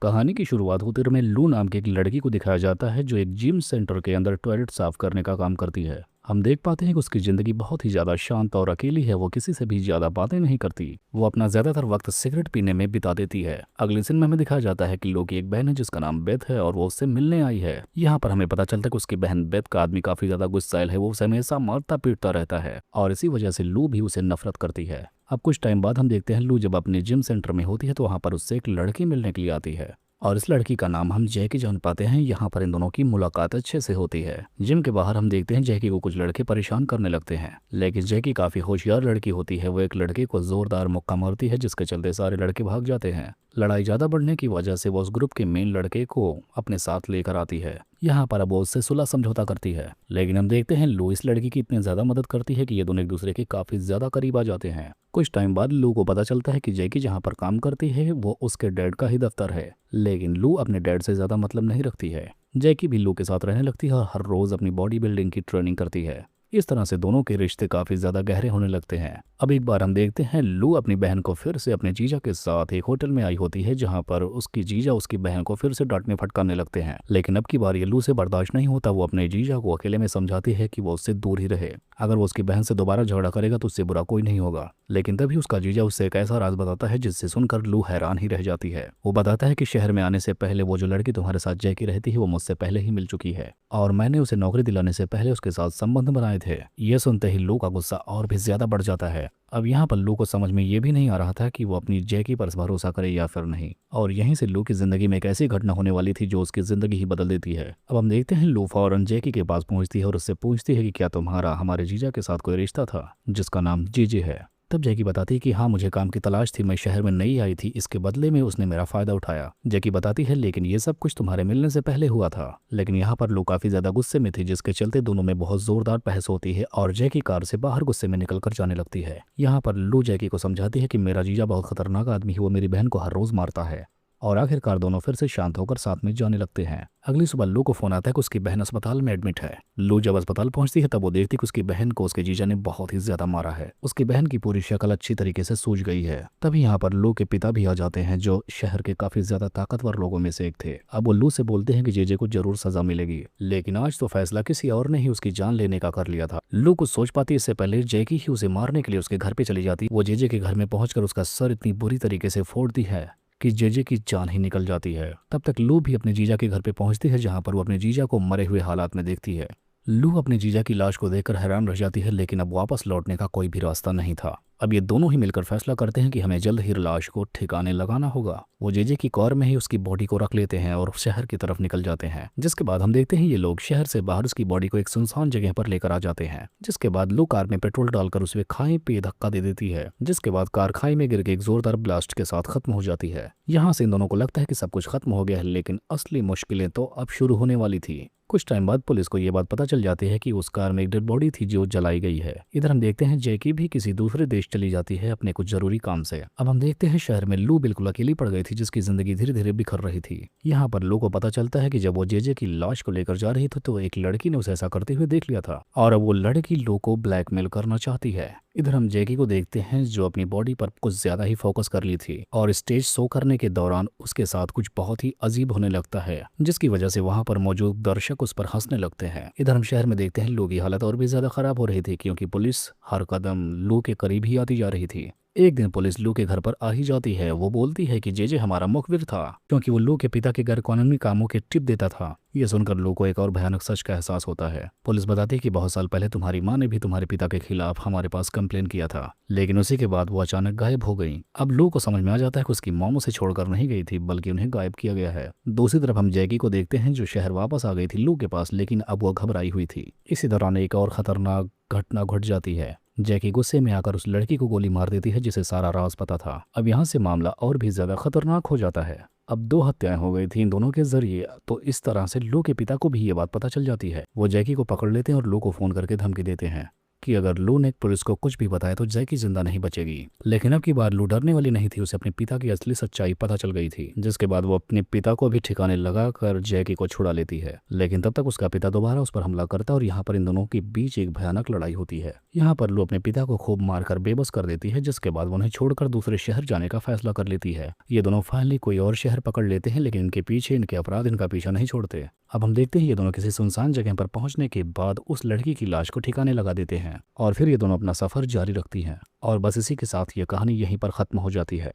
कहानी की शुरुआत होते में लू नाम की एक लड़की को दिखाया जाता है जो एक जिम सेंटर के अंदर टॉयलेट साफ करने का काम करती है। हम देख पाते हैं कि उसकी जिंदगी बहुत ही ज्यादा शांत और अकेली है। वो किसी से भी ज्यादा बातें नहीं करती। वो अपना ज्यादातर वक्त सिगरेट पीने में बिता देती है। अगले सीन में हमें दिखाया जाता है कि लू की एक बहन है जिसका नाम बेथ है और वो उससे मिलने आई है। यहाँ पर हमें पता चलता है कि उसकी बहन बेथ का आदमी काफी ज्यादा गुस्सैल है। वो उसे हमेशा मारता पीटता रहता है और इसी वजह से लू भी उसे नफरत करती है। अब कुछ टाइम बाद हम देखते हैं लू जब अपने जिम सेंटर में होती है तो वहाँ पर उससे एक लड़की मिलने के लिए आती है और इस लड़की का नाम हम जैकी जान पाते हैं। यहाँ पर इन दोनों की मुलाकात अच्छे से होती है। जिम के बाहर हम देखते हैं जैकी को कुछ लड़के परेशान करने लगते हैं, लेकिन जैकी काफी होशियार लड़की होती है। वो एक लड़के को जोरदार मुक्का मारती है जिसके चलते सारे लड़के भाग जाते हैं। लड़ाई ज्यादा बढ़ने की वजह से वो उस ग्रुप के मेन लड़के को अपने साथ लेकर आती है। यहाँ पर अब वो उससे सुलह समझौता करती है, लेकिन हम देखते हैं लू इस लड़की की इतनी ज्यादा मदद करती है कि ये दोनों एक दूसरे के काफी ज्यादा करीब आ जाते हैं। कुछ टाइम बाद लू को पता चलता है कि जैकी जहाँ पर काम करती है वो उसके डैड का ही दफ्तर है, लेकिन लू अपने डैड से ज्यादा मतलब नहीं रखती है। जैकी भी लू के साथ रहने लगती है और हर रोज अपनी बॉडी बिल्डिंग की ट्रेनिंग करती है। इस तरह से दोनों के रिश्ते काफी ज्यादा गहरे होने लगते हैं। अब एक बार हम देखते हैं लू अपनी बहन को फिर से अपने जीजा के साथ एक होटल में आई होती है जहां पर उसकी जीजा उसकी बहन को फिर से डांटने फटकारने लगते हैं, लेकिन अब की बार ये लू से बर्दाश्त नहीं होता। वो अपने जीजा को अकेले में समझाती है कि वो उससे दूर ही रहे। अगर वो उसकी बहन से दोबारा झगड़ा करेगा तो उससे बुरा कोई नहीं होगा। लेकिन तभी उसका जीजा उससे एक ऐसा राज बताता है जिससे सुनकर लू हैरान ही रह जाती है। वो बताता है कि शहर में आने से पहले वो जो लड़की तुम्हारे साथ जैकी रहती है वो मुझसे पहले ही मिल चुकी है और मैंने उसे नौकरी दिलाने से पहले उसके साथ संबंध बनाए थे। ये सुनते ही लू का गुस्सा और भी ज्यादा बढ़ जाता है। अब यहाँ पर लू को समझ में ये भी नहीं आ रहा था कि वो अपनी जैकी पर भरोसा करे या फिर नहीं, और यहीं से लू की जिंदगी में एक ऐसी घटना होने वाली थी जो उसकी जिंदगी ही बदल देती है। अब हम देखते हैं लू फौरन जैकी के पास पहुंचती है और उससे पूछती है कि क्या तुम्हारा हमारे जीजा के साथ कोई रिश्ता था जिसका नाम जीजे है। तब जैकी बताती है कि हाँ, मुझे काम की तलाश थी, मैं शहर में नई आई थी, इसके बदले में उसने मेरा फायदा उठाया। जैकी बताती है लेकिन ये सब कुछ तुम्हारे मिलने से पहले हुआ था। लेकिन यहाँ पर लू काफी ज्यादा गुस्से में थी जिसके चलते दोनों में बहुत जोरदार बहस होती है और जैकी कार से बाहर गुस्से में निकल कर जाने लगती है। यहाँ पर लू जैकी को समझाती है कि मेरा जीजा बहुत खतरनाक आदमी है, वो मेरी बहन को हर रोज मारता है। और आखिरकार दोनों फिर से शांत होकर साथ में जाने लगते हैं। अगली सुबह लू को फोन आता है कि उसकी बहन अस्पताल में एडमिट है। लू जब अस्पताल पहुंचती है तब वो देखती कि उसकी बहन को उसके जीजा ने बहुत ही ज्यादा मारा है। उसकी बहन की पूरी शक्ल अच्छी तरीके से सूज गई है। तभी यहाँ पर लू के पिता भी आ जाते हैं जो शहर के काफी ज्यादा ताकतवर लोगों में से एक थे। अब वो लू से बोलते हैं कि जीजे को जरूर सजा मिलेगी, लेकिन आज तो फैसला किसी और ने ही उसकी जान लेने का कर लिया था। लू कुछ सोच पाती इससे पहले जैकी ही उसे मारने के लिए उसके घर पे चली जाती। वो जेजे के घर में पहुंचकर उसका सर इतनी बुरी तरीके से फोड़ती है कि जेजे की जान ही निकल जाती है। तब तक लू भी अपने जीजा के घर पे पहुंचती है जहां पर वो अपने जीजा को मरे हुए हालात में देखती है। लू अपने जीजा की लाश को देखकर हैरान रह जाती है, लेकिन अब वापस लौटने का कोई भी रास्ता नहीं था। अब ये दोनों ही मिलकर फैसला करते हैं कि हमें जल्द ही लाश को ठिकाने लगाना होगा। वो जेजे की कार में ही उसकी बॉडी को रख लेते हैं और शहर की तरफ निकल जाते हैं। जिसके बाद हम देखते हैं ये लोग शहर से बाहर उसकी बॉडी को एक सुनसान जगह पर लेकर आ जाते हैं। जिसके बाद लू कार में पेट्रोल डालकर उसे खाई पे धक्का दे देती है, जिसके बाद कार खाई में गिर के एक जोरदार ब्लास्ट के साथ खत्म हो जाती है। यहाँ से इन दोनों को लगता है कि सब कुछ खत्म हो गया है, लेकिन असली मुश्किलें तो अब शुरू होने वाली थी। कुछ टाइम बाद पुलिस को ये बात पता चल जाती है कि उस कार में एक डेड बॉडी थी जो जलाई गई है। इधर हम देखते हैं जैकी भी किसी दूसरे देश चली जाती है अपने कुछ जरूरी काम से। अब हम देखते हैं शहर में लू बिल्कुल अकेली पड़ गई थी जिसकी जिंदगी धीरे धीरे बिखर रही थी। यहाँ पर लू को पता चलता है कि जब वो जेजे की लाश को लेकर जा रही थी तो एक लड़की ने उसे ऐसा करते हुए देख लिया था और अब वो लड़की लू को ब्लैकमेल करना चाहती है। इधर हम जैकी को देखते हैं जो अपनी बॉडी पर कुछ ज्यादा ही फोकस कर ली थी और स्टेज शो करने के दौरान उसके साथ कुछ बहुत ही अजीब होने लगता है, जिसकी वजह से वहां पर मौजूद दर्शक उस पर हंसने लगते हैं। इधर हम शहर में देखते हैं लू की हालत और भी ज्यादा खराब हो रही थी क्योंकि पुलिस हर कदम लू के करीब ही आती जा रही थी। एक दिन पुलिस लू के घर पर आ ही जाती है। वो बोलती है कि जेजे हमारा मुखबिर था क्योंकि वो लू के पिता के घर कानूनी कामों के टिप देता था। ये सुनकर लू को एक और भयानक सच का एहसास होता है। पुलिस बताती है कि बहुत साल पहले तुम्हारी माँ ने भी तुम्हारे पिता के खिलाफ हमारे पास कंप्लेन किया था, लेकिन उसी के बाद वो अचानक गायब हो गई। अब लू को समझ में आ जाता है कि उसकी मॉम उसे छोड़कर नहीं गई थी बल्कि उन्हें गायब किया गया है। दूसरी तरफ हम जैकी को देखते हैं जो शहर वापस आ गई थी लू के पास, लेकिन अब वो घबराई हुई थी। इसी दौरान एक और खतरनाक घटना घट जाती है। जैकी गुस्से में आकर उस लड़की को गोली मार देती है जिसे सारा राज पता था। अब यहाँ से मामला और भी ज्यादा खतरनाक हो जाता है। अब 2 हत्याएं हो गई थी इन दोनों के जरिए, तो इस तरह से लू के पिता को भी ये बात पता चल जाती है। वो जैकी को पकड़ लेते हैं और लू को फोन करके धमकी देते हैं कि अगर लू ने पुलिस को कुछ भी बताया तो जैकी जिंदा नहीं बचेगी। लेकिन अब की बार लू डरने वाली नहीं थी, उसे अपने पिता की असली सच्चाई पता चल गई थी, जिसके बाद वो अपने पिता को भी ठिकाने लगाकर जैकी को छुड़ा लेती है। लेकिन तब तक उसका पिता दोबारा उस पर हमला करता है और यहाँ पर इन दोनों के बीच एक भयानक लड़ाई होती है। यहाँ पर लू अपने पिता को खूब मारकर बेबस कर देती है, जिसके बाद वो उन्हें छोड़कर दूसरे शहर जाने का फैसला कर लेती है। ये दोनों फाइनली कोई और शहर पकड़ लेते हैं, लेकिन इनके पीछे इनके अपराध इनका पीछा नहीं छोड़ते। अब हम देखते हैं ये दोनों किसी सुनसान जगह पर पहुंचने के बाद उस लड़की की लाश को ठिकाने लगा देते हैं और फिर ये दोनों अपना सफर जारी रखती हैं। और बस इसी के साथ ये कहानी यहीं पर खत्म हो जाती है।